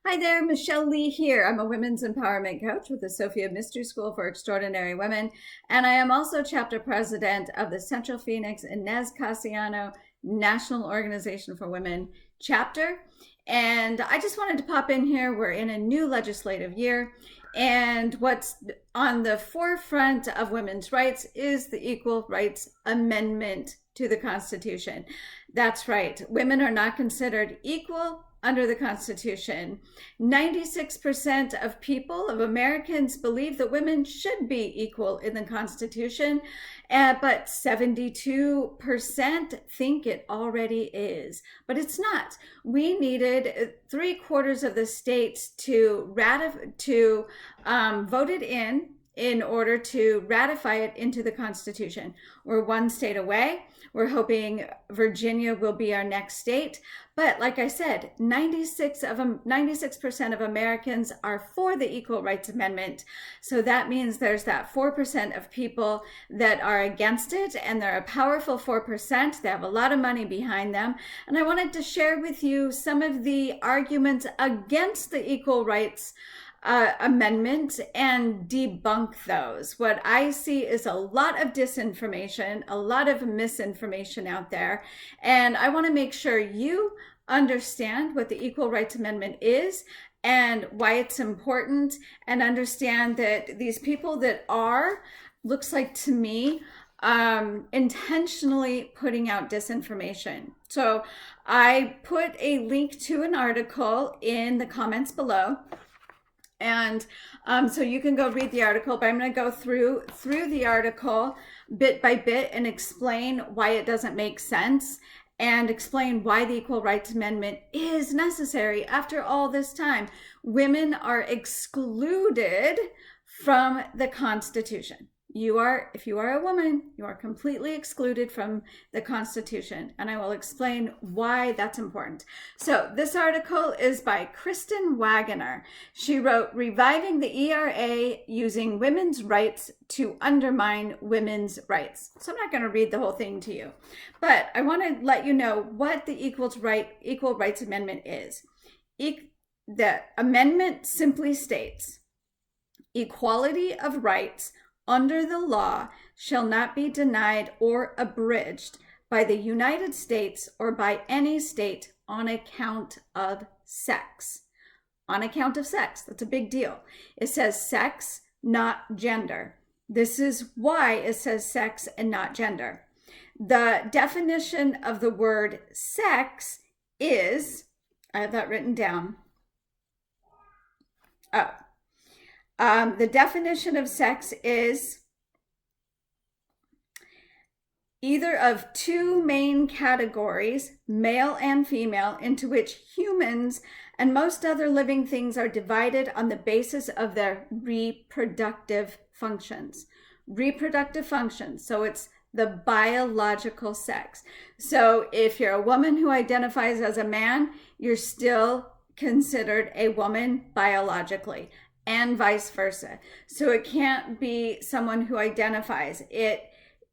Hi there, Michelle Lee here. I'm a women's empowerment coach with the Sophia Mystery School for Extraordinary Women, and I am also chapter president of the Central Phoenix Inez Casiano National Organization for Women chapter. And I just wanted to pop in here. We're in a new legislative year, and what's on the forefront of women's rights is the Equal Rights Amendment to the Constitution. That's right. Women are not considered equal under the Constitution. 96% of people, of Americans, believe that women should be equal in the Constitution, but 72% think it already is. But it's not. We needed 3/4 of the states to vote it in order to ratify it into the Constitution. We're one state away. We're hoping Virginia will be our next state. But like I said, 96% of Americans are for the Equal Rights Amendment. So that means there's that 4% of people that are against it, and they're a powerful 4%. They have a lot of money behind them. And I wanted to share with you some of the arguments against the Equal Rights amendment and debunk those. What I see is a lot of disinformation, a lot of misinformation out there, and I want to make sure you understand what the Equal Rights Amendment is and why it's important, and understand that these people that looks like to me, intentionally putting out disinformation. So I put a link to an article in the comments below. And so you can go read the article, but I'm going to go through the article bit by bit and explain why it doesn't make sense, and explain why the Equal Rights Amendment is necessary after all this time. Women are excluded from the Constitution. If you are a woman, you are completely excluded from the Constitution, and I will explain why that's important. So this article is by Kristen Wagoner. She wrote, "Reviving the ERA Using Women's Rights to Undermine Women's Rights." So I'm not going to read the whole thing to you, but I want to let you know what the Equal Rights Amendment is. The amendment simply states, equality of rights under the law shall not be denied or abridged by the United States or by any state on account of sex. On account of sex. That's a big deal. It says sex, not gender. This is why it says sex and not gender. The definition of the word sex is, I have that written down. The definition of sex is either of two main categories, male and female, into which humans and most other living things are divided on the basis of their reproductive functions. Reproductive functions. So it's the biological sex. So if you're a woman who identifies as a man, you're still considered a woman biologically, and vice versa. So it can't be someone who identifies. It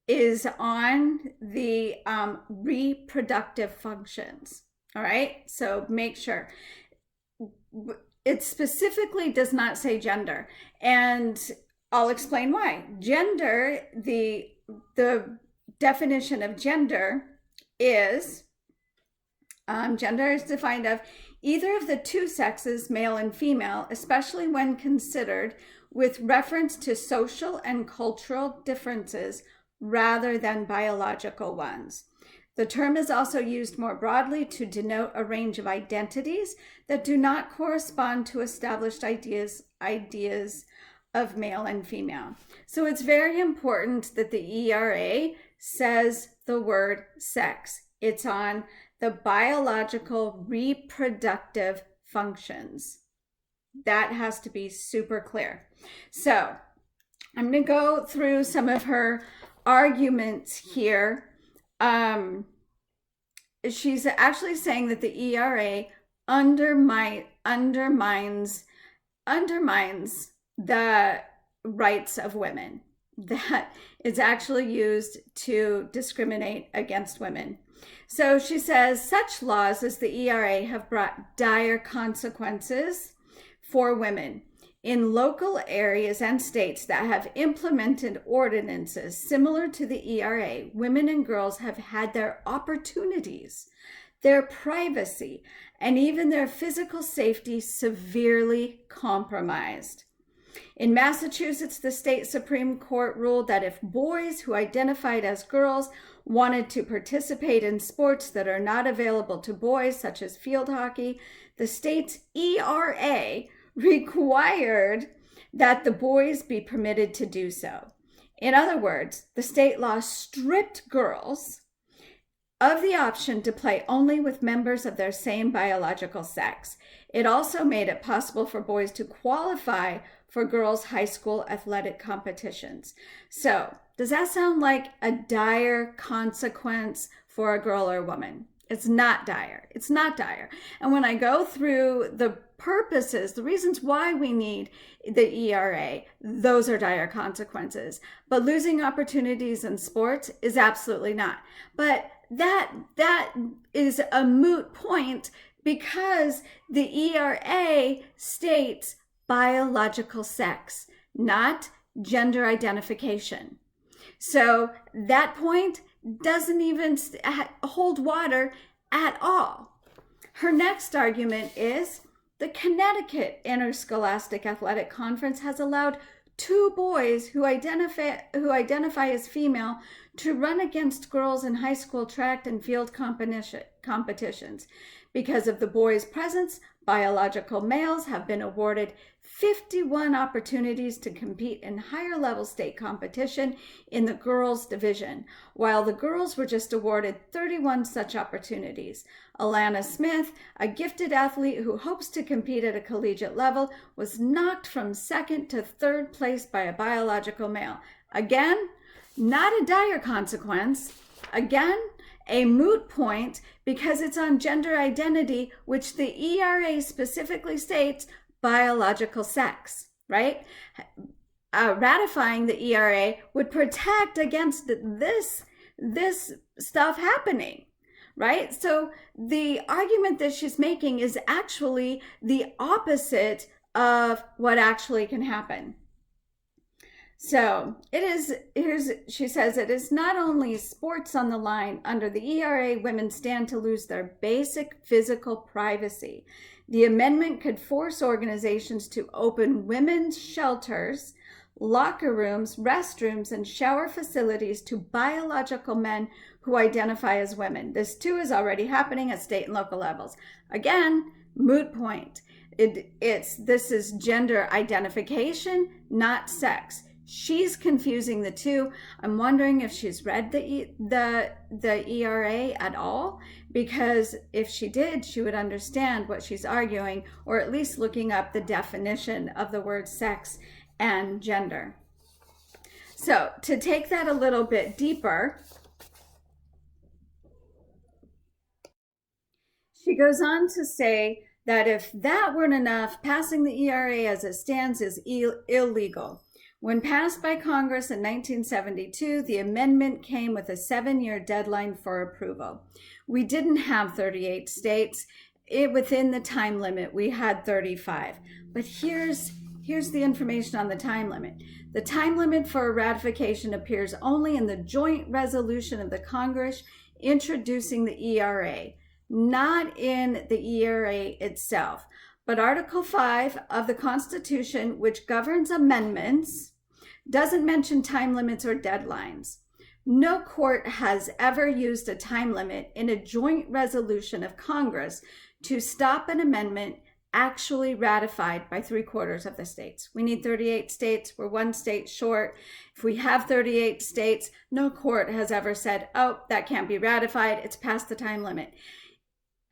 is on the reproductive functions. All right. So make sure. It specifically does not say gender, and I'll explain why. Gender, the definition of gender is defined of either of the two sexes, male and female, especially when considered with reference to social and cultural differences rather than biological ones. The term is also used more broadly to denote a range of identities that do not correspond to established ideas of male and female. So it's very important that the ERA says the word sex. It's on the biological reproductive functions. That has to be super clear. So I'm going to go through some of her arguments here. She's actually saying that the ERA undermines the rights of women, that it's actually used to discriminate against women. So she says such laws as the ERA have brought dire consequences for women. In local areas and states that have implemented ordinances similar to the ERA, women and girls have had their opportunities, their privacy, and even their physical safety severely compromised. In Massachusetts, the state Supreme Court ruled that if boys who identified as girls wanted to participate in sports that are not available to boys, such as field hockey, the state's ERA required that the boys be permitted to do so. In other words, the state law stripped girls of the option to play only with members of their same biological sex. It also made it possible for boys to qualify for girls' high school athletic competitions. So, does that sound like a dire consequence for a girl or a woman? It's not dire. It's not dire. And when I go through the purposes, the reasons why we need the ERA, those are dire consequences. But losing opportunities in sports is absolutely not. But that is a moot point because the ERA states biological sex, not gender identification. So that point doesn't even hold water at all. Her next argument is the Connecticut Interscholastic Athletic Conference has allowed 2 boys who identify as female to run against girls in high school track and field competitions. Because of the boys' presence, biological males have been awarded 51 opportunities to compete in higher level state competition in the girls' division, while the girls were just awarded 31 such opportunities. Alana Smith, a gifted athlete who hopes to compete at a collegiate level, was knocked from 2nd to 3rd place by a biological male. Again, not a dire consequence. Again, a moot point because it's on gender identity, which the ERA specifically states biological sex, right? Ratifying the ERA would protect against this stuff happening, right? So the argument that she's making is actually the opposite of what actually can happen. So she says, it is not only sports on the line. Under the ERA, women stand to lose their basic physical privacy. The amendment could force organizations to open women's shelters, locker rooms, restrooms, and shower facilities to biological men who identify as women. This too is already happening at state and local levels. Again, moot point. This is gender identification, not sex. She's confusing the two. I'm wondering if she's read the ERA at all, because if she did, she would understand what she's arguing, or at least looking up the definition of the word sex and gender. So to take that a little bit deeper, she goes on to say that if that weren't enough, passing the ERA as it stands is illegal. When passed by Congress in 1972, the amendment came with a 7-year deadline for approval. We didn't have 38 states. Within the time limit, we had 35. But here's the information on the time limit. The time limit for ratification appears only in the joint resolution of the Congress introducing the ERA, not in the ERA itself. But Article 5 of the Constitution, which governs amendments, doesn't mention time limits or deadlines. No court has ever used a time limit in a joint resolution of Congress to stop an amendment actually ratified by 3/4 of the states. We need 38 states. We're 1 state short. If we have 38 states, no court has ever said, oh, that can't be ratified. It's past the time limit.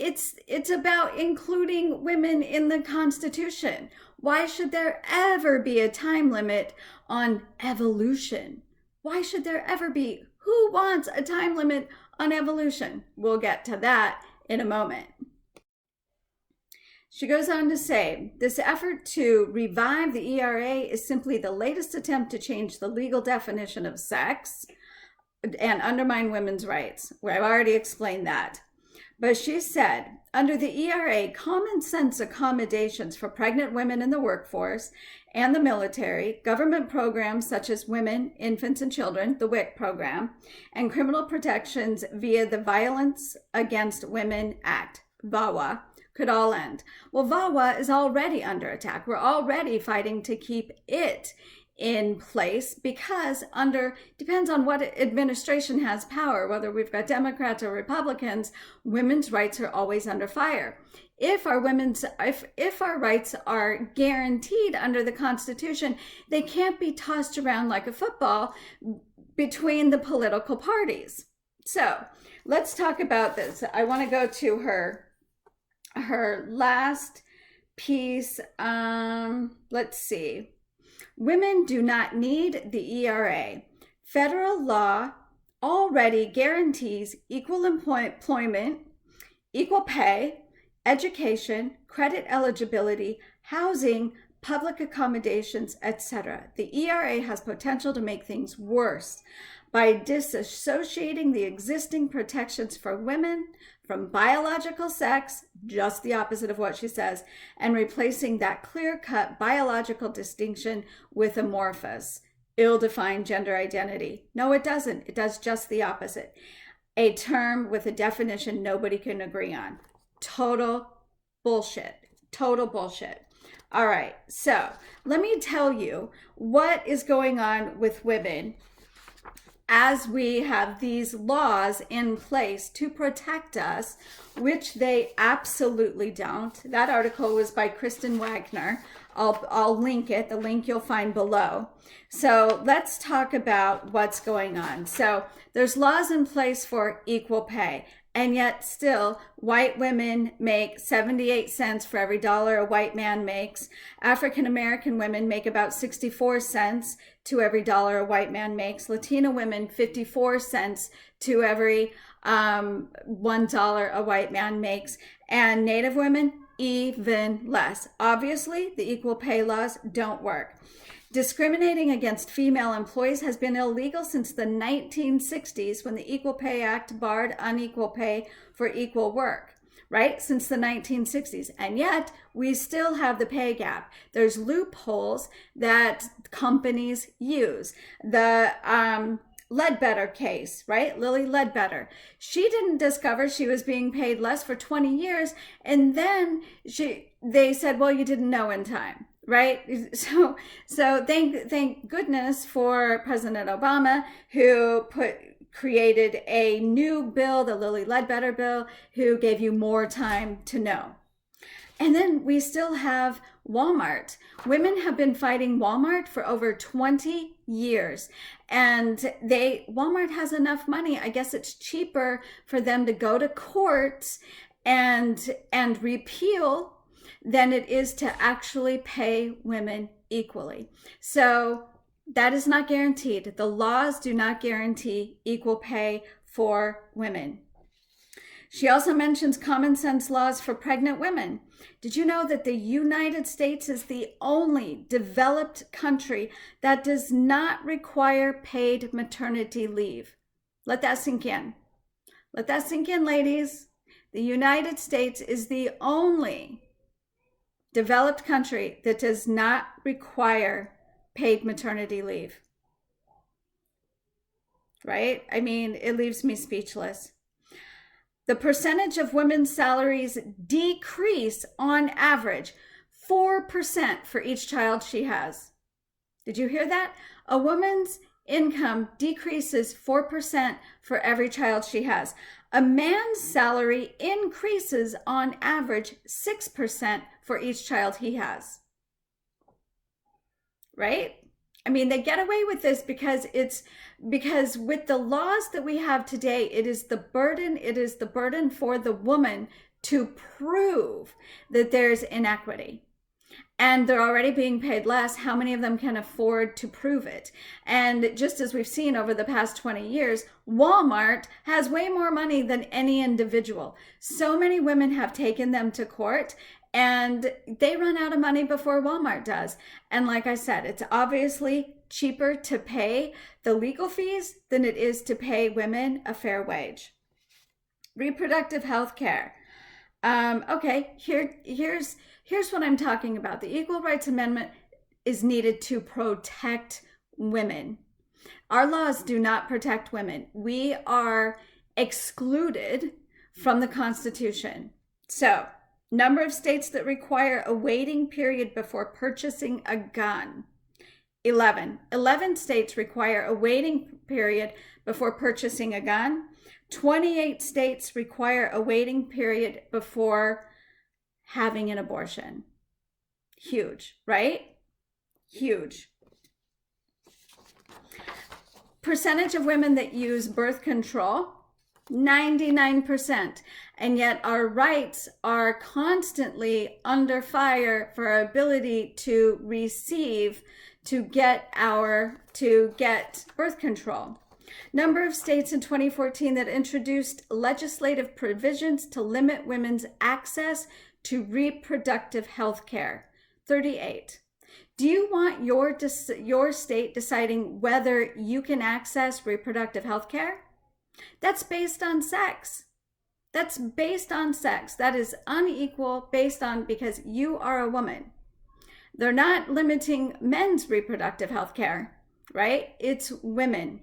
It's about including women in the Constitution. Why should there ever be a time limit on evolution? Why should there ever be? Who wants a time limit on evolution? We'll get to that in a moment. She goes on to say, this effort to revive the ERA is simply the latest attempt to change the legal definition of sex, and undermine women's rights. I've already explained that. But she said, under the ERA, common sense accommodations for pregnant women in the workforce and the military, government programs such as Women, Infants, and Children, the WIC program, and criminal protections via the Violence Against Women Act, VAWA, could all end. Well, VAWA is already under attack. We're already fighting to keep it in place because depends on what administration has power, whether we've got Democrats or Republicans, women's rights are always under fire. If our rights are guaranteed under the Constitution, they can't be tossed around like a football between the political parties. So let's talk about this. I want to go to her last piece. Let's see. Women do not need the ERA. Federal law already guarantees equal employment, equal pay, education, credit eligibility, housing, public accommodations, etc. The ERA has potential to make things worse by disassociating the existing protections for women from biological sex, just the opposite of what she says, and replacing that clear-cut biological distinction with amorphous, ill-defined gender identity. No, it doesn't. It does just the opposite. A term with a definition nobody can agree on. Total bullshit. Total bullshit. All right, so let me tell you what is going on with women as we have these laws in place to protect us, which they absolutely don't. That article was by Kristen Wagner. I'll link it. The link you'll find below. So let's talk about what's going on. So there's laws in place for equal pay. And yet still, white women make 78 cents for every dollar a white man makes. African American women make about 64 cents to every dollar a white man makes. Latina women, 54 cents to every $1 a white man makes. And Native women, even less. Obviously, the equal pay laws don't work. Discriminating against female employees has been illegal since the 1960s when the Equal Pay Act barred unequal pay for equal work, right? Since the 1960s. And yet we still have the pay gap. There's loopholes that companies use. The Ledbetter case, right? Lily Ledbetter. She didn't discover she was being paid less for 20 years. And then they said, well, you didn't know in time. Right? So thank goodness for President Obama, who created a new bill, the Lilly Ledbetter bill, who gave you more time to know. And then we still have Walmart. Women have been fighting Walmart for over 20 years. And Walmart has enough money. I guess it's cheaper for them to go to court and repeal than it is to actually pay women equally. So that is not guaranteed. The laws do not guarantee equal pay for women. She also mentions common sense laws for pregnant women. Did you know that the United States is the only developed country that does not require paid maternity leave? Let that sink in. Let that sink in, ladies. The United States is the only developed country that does not require paid maternity leave. Right? I mean, it leaves me speechless. The percentage of women's salaries decrease on average 4% for each child she has. Did you hear that? A woman's income decreases 4% for every child she has. A man's salary increases on average 6% for each child he has. Right? I mean, they get away with this because with the laws that we have today, it is the burden for the woman to prove that there's inequity. And they're already being paid less. How many of them can afford to prove it? And just as we've seen over the past 20 years, Walmart has way more money than any individual. So many women have taken them to court, and they run out of money before Walmart does. And like I said, it's obviously cheaper to pay the legal fees than it is to pay women a fair wage. Reproductive health care. Okay, here's what I'm talking about. The Equal Rights Amendment is needed to protect women. Our laws do not protect women. We are excluded from the Constitution. So, number of states that require a waiting period before purchasing a gun. 11. 11 states require a waiting period before purchasing a gun. 28 states require a waiting period before having an abortion. Huge, right? Huge. Percentage of women that use birth control, 99%. And yet our rights are constantly under fire for our ability to receive, to get birth control. Number of states in 2014 that introduced legislative provisions to limit women's access to reproductive health care, 38. Do you want your state deciding whether you can access reproductive health care? That's based on sex. That's based on sex. That is unequal based on because you are a woman. They're not limiting men's reproductive health care, right? It's women.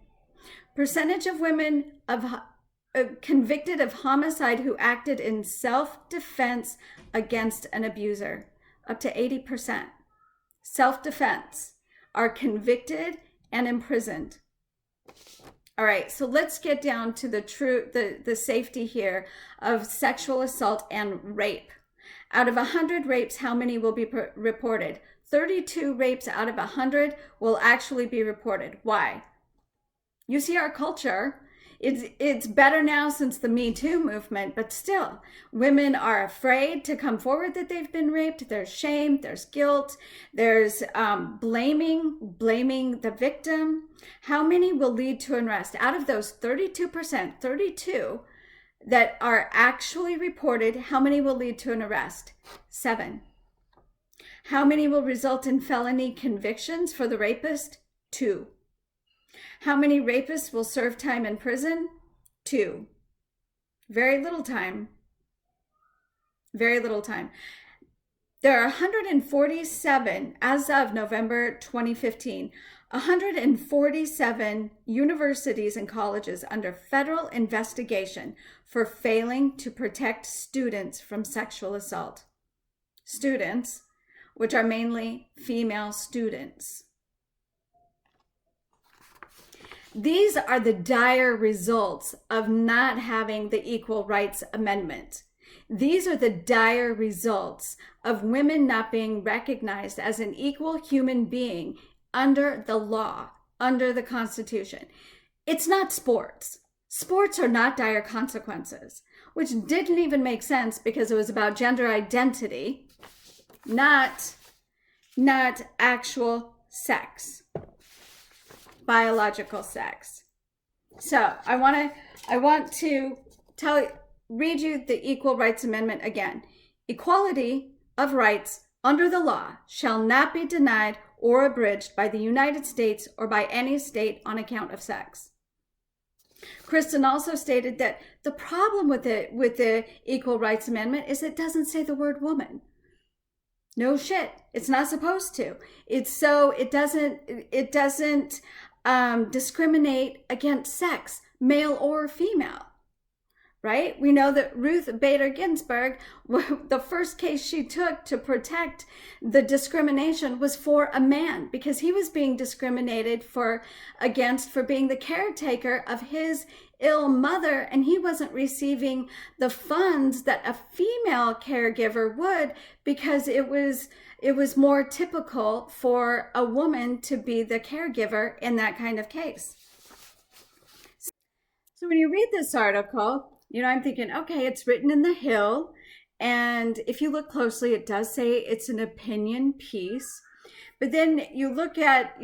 Percentage of women convicted of homicide who acted in self-defense against an abuser, up to 80%. Self-defense are convicted and imprisoned. All right, so let's get down to the safety here of sexual assault and rape. Out of 100 rapes, how many will be reported? 32 rapes out of 100 will actually be reported. Why? You see, our culture, it's better now since the Me Too movement, but still, women are afraid to come forward that they've been raped. There's shame, there's guilt, there's blaming the victim. How many will lead to an arrest? Out of those 32%, 32 that are actually reported, how many will lead to an arrest? 7. How many will result in felony convictions for the rapist? 2. How many rapists will serve time in prison? 2. Very little time. Very little time. There are 147, as of November 2015, 147 universities and colleges under federal investigation for failing to protect students from sexual assault. Students, which are mainly female students. These are the dire results of not having the Equal Rights Amendment. These are the dire results of women not being recognized as an equal human being under the law, under the Constitution. It's not sports. Sports are not dire consequences, which didn't even make sense because it was about gender identity, not actual sex. Biological sex. So I want to read you the Equal Rights Amendment again. Equality of rights under the law shall not be denied or abridged by the United States or by any state on account of sex. Kristen also stated that the problem with the Equal Rights Amendment is it doesn't say the word woman. No shit. It's not supposed to. It doesn't discriminate against sex, male or female, right? We know that Ruth Bader Ginsburg, the first case she took to protect the discrimination was for a man because he was being discriminated against for being the caretaker of his ill mother, and he wasn't receiving the funds that a female caregiver would because it was more typical for a woman to be the caregiver in that kind of case. So when you read this article, I'm thinking, okay, it's written in the Hill, and if you look closely, it does say it's an opinion piece. But then you look at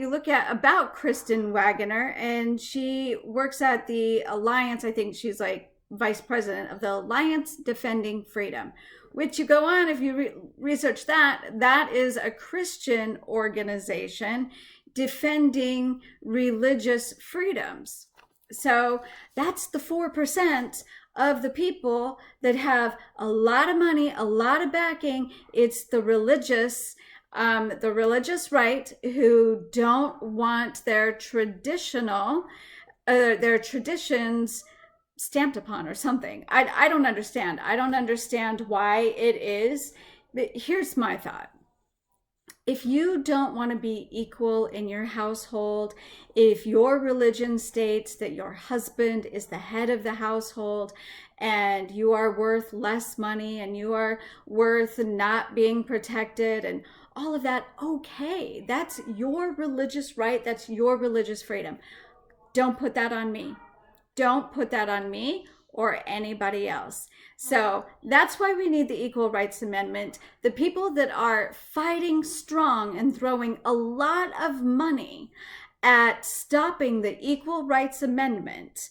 about Kristen Waggoner, and she works at the Alliance. I think she's like vice president of the Alliance Defending Freedom, which you go on, if you research that, that is a Christian organization defending religious freedoms. So that's the 4% of the people that have a lot of money, a lot of backing. It's the religious right who don't want their traditions stamped upon or something. I don't understand. I don't understand why it is. But here's my thought. If you don't want to be equal in your household, if your religion states that your husband is the head of the household and you are worth less money and you are worth not being protected and all of that, okay, that's your religious right. That's your religious freedom. Don't put that on me. Don't put that on me or anybody else. So that's why we need the Equal Rights Amendment. The people that are fighting strong and throwing a lot of money at stopping the Equal Rights Amendment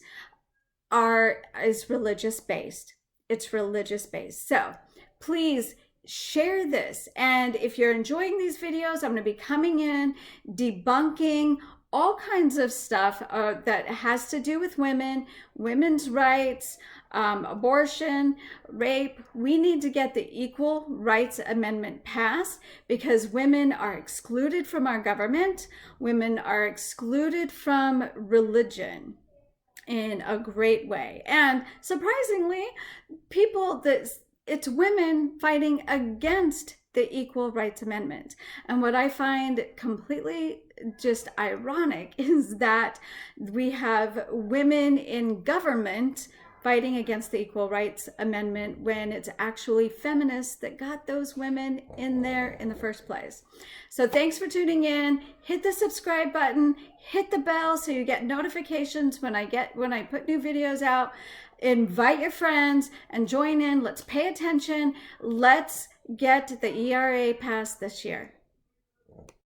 is religious based. It's religious based. So please share this. And if you're enjoying these videos, I'm going to be coming in debunking all kinds of stuff that has to do with women, women's rights, abortion, rape. We need to get the Equal Rights Amendment passed because women are excluded from our government. Women are excluded from religion in a great way. And surprisingly, it's women fighting against the Equal Rights Amendment. And what I find completely just ironic is that we have women in government fighting against the Equal Rights Amendment when it's actually feminists that got those women in there in the first place. So thanks for tuning in. Hit the subscribe button, hit the bell so you get notifications when I put new videos out. Invite your friends and join in. Let's pay attention. Let's get the ERA passed this year.